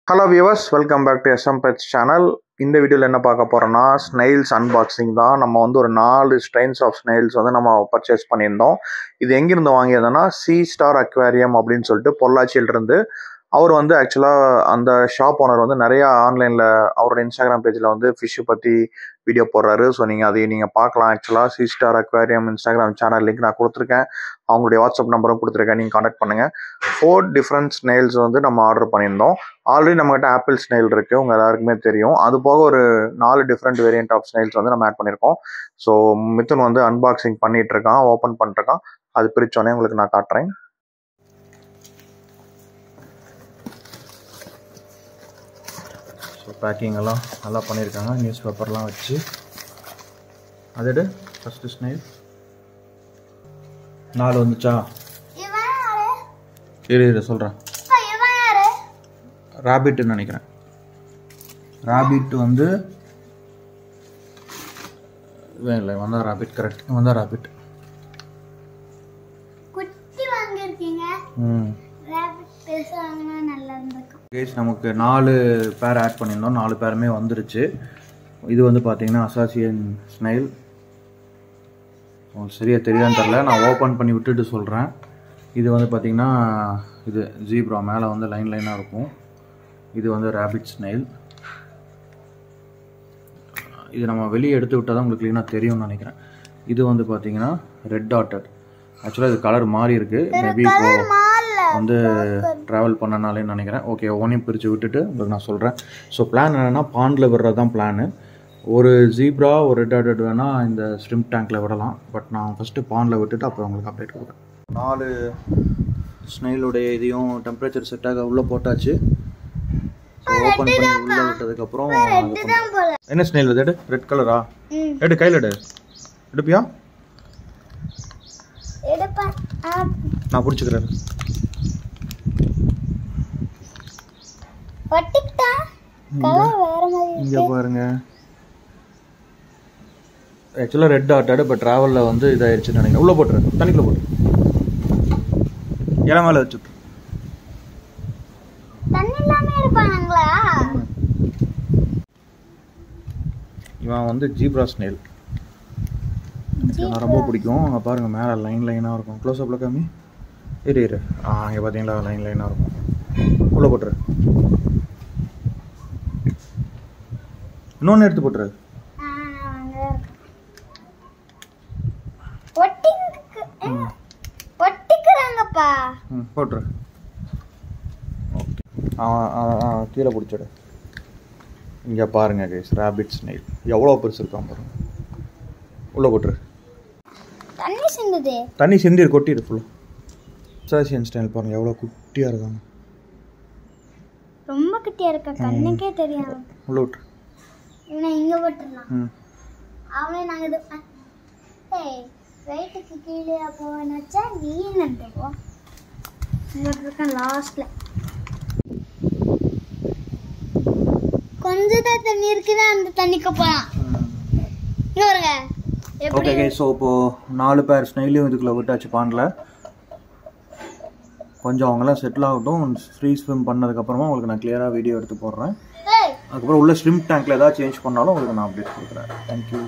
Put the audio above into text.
Hello viewers, welcome back to SM Pets channel. இந்த வீடியோவில் என்ன பார்க்க போகிறோன்னா ஸ்னெயில்ஸ் அன்பாக்சிங் தான். நம்ம வந்து ஒரு 4 ஸ்ட்ரெயின்ஸ் ஆஃப் ஸ்னெயில்ஸ் வந்து நம்ம பர்ச்சேஸ் பண்ணியிருந்தோம். இது எங்கேருந்து வாங்கியதுன்னா சீ ஸ்டார் அக்வேரியம் அப்படின்னு சொல்லிட்டு பொள்ளாச்சியிலிருந்து. அவர் வந்து ஆக்சுவலாக அந்த ஷாப் ஓனர் வந்து நிறையா ஆன்லைனில் அவரோட இன்ஸ்டாகிராம் பேஜில் வந்து ஃபிஷ்ஷு பற்றி வீடியோ போடுறாரு. ஸோ அதையும் நீங்கள் பார்க்கலாம். ஆக்சுவலாக Sea Star Aquarium Instagram channel link நான் கொடுத்துருக்கேன். அவங்களுடைய வாட்ஸ்அப் நம்பரும் கொடுத்துருக்கேன். நீங்கள் கான்டாக்ட் பண்ணுங்கள். 4 டிஃப்ரெண்ட் ஸ்னெயில்ஸ் வந்து நம்ம ஆர்டர் பண்ணியிருந்தோம். ஆல்ரெடி நம்மகிட்ட ஆப்பிள் ஸ்னெயில் இருக்குது, உங்கள் எல்லாருக்குமே தெரியும். அது போக ஒரு 4 டிஃப்ரெண்ட் வேரியன்ட் ஆஃப் ஸ்னெயில்ஸ் வந்து நம்ம ஆட் பண்ணியிருக்கோம். ஸோ மிதுன் வந்து அன்பாக்சிங் பண்ணிகிட்டு இருக்கான், ஓப்பன் பண்ணிட்டுருக்கான். அது பிரித்தோடனே உங்களுக்கு நான் காட்டுறேன். ஸோ பேக்கிங் எல்லாம் நல்லா பண்ணியிருக்காங்க, நியூஸ் பேப்பர்லாம் வச்சு. அதோட ஃபஸ்ட்டு ஸ்னெயில் 4 வந்துச்சா? இரு சொல்கிறேன். ராபிட்னு நினைக்கிறேன். ராபிட் வந்து இல்லை, வந்தா ராபிட். கரெக்ட், வந்தா ராபிட். நமக்கு 4 பேர் ஆட் பண்ணியிருந்தோம். 4 பேருமே வந்துருச்சு. இது வந்து பார்த்தீங்கன்னா அசாசியன் ஸ்னெயில். சரியா தெரியாதுன்னு தெரில, நான் ஓப்பன் பண்ணி விட்டுட்டு சொல்கிறேன். இது வந்து பார்த்தீங்கன்னா இது ஜீப்ரா, மேலே வந்து லைனாக இருக்கும். இது வந்து ராபிட் ஸ்னெயில். இது நம்ம வெளியே எடுத்து விட்டால் தான் உங்களுக்கு க்ளீனாக தெரியும்னு நினைக்கிறேன். இது வந்து பார்த்தீங்கன்னா ரெட் டாட்டட். ஆக்சுவலாக இது கலர் மாறி இருக்குது. மேபி இப்போ வந்து ட்ராவல் பண்ணனாலேன்னு நினைக்கிறேன். ஓகே, ஒவ்வொன்றையும் பிரித்து விட்டுட்டு உங்களுக்கு நான் சொல்கிறேன். ஸோ பிளான் என்னென்னா பாண்டில் விடுறது தான் பிளானு. ஒரு ஜீப்ரா ஒரு ரெட் டாட்டட் வேணால் இந்த ஸ்ட்ரிம்ப் டேங்க்கில் விடலாம். பட் நான் ஃபஸ்ட்டு பாண்டில் விட்டுட்டு அப்புறம் உங்களுக்கு அப்டேட் கொடுக்குறேன். 4 ஸ்னெயிலுடைய இதையும் டெம்பரேச்சர் செட் ஆக உள்ளே போட்டாச்சு. ஓப்பன் பண்ணி உள்ளே விட்டதுக்கப்புறம் என்ன ஸ்னெயில் இது? ரெட் கலரா? எடு, கையில் எடுப்பியா? நான் பிடிச்சிக்கிறேன். இங்கே பாருங்க, ஆக்சுவலாக ரெட் டாட்டட். இப்போ ட்ராவலில் வந்து இதாகிடுச்சுன்னு நினைக்கிறேன். உள்ளே போட்டுரு, தண்ணிக்குள்ளே போட்டு இலை மேலே வச்சு. இவன் வந்து ஜீப்ரா ஸ்னெயில். எனக்கு ரொம்ப பிடிக்கும். அங்கே பாருங்கள், மேலே லைனாக இருக்கும். க்ளோஸ்அப்பில் காமி. இரு இங்கே பார்த்தீங்களா, லைனாக இருக்கும். உள்ளே போட்டுரு. இன்னொன்று எடுத்து போட்டுரு. போட்டுரு. ஓகே, கீழே பிடிச்சிடு. இங்கே பாருங்க கைஸ், ராபிட் ஸ்னெயில் எவ்வளோ பெருசு இருக்கான் பாருங்க. உள்ளே போட்டுரு. தண்ணி சிந்திரு, கொட்டிடு ஃபுல்லாக. அசாசியன் ஸ்னெயில் பாருங்க எவ்வளோ குட்டியாக இருக்காங்க. ரொம்ப குட்டியாக இருக்கா, கண்ணுக்கே தெரியாது. உள்ளே விட்டுரு. இங்கே போட்டுடலாம். அவனே நாங்கள் இது வெயிட்டுக்கு கீழே போவேன்னு வச்சா நீ நட்டுப்போ. லாஸ்ட்ல கொஞ்சம் தான் தண்ணி இருக்குதா, அந்த தண்ணிக்கு போகலாம். இங்கே வருங்க. ஓகே, ஸோ இப்போது 4 பேர் ஸ்னெயிலையும் இதுக்குள்ளே விட்டாச்சு பாண்டில். கொஞ்சம் அவங்களாம் செட்டில் ஆகட்டும். ஃப்ரீ ஸ்விம் பண்ணதுக்கப்புறமா உங்களுக்கு நான் கிளியராக வீடியோ எடுத்து போடுறேன். அதுக்கப்புறம் உள்ள ஸ்ட்ரிம் டேங்க்கில் ஏதாவது சேஞ்ச் பண்ணாலும் உங்களுக்கு நான் அப்டேட் கொடுக்குறேன். தேங்க்யூ.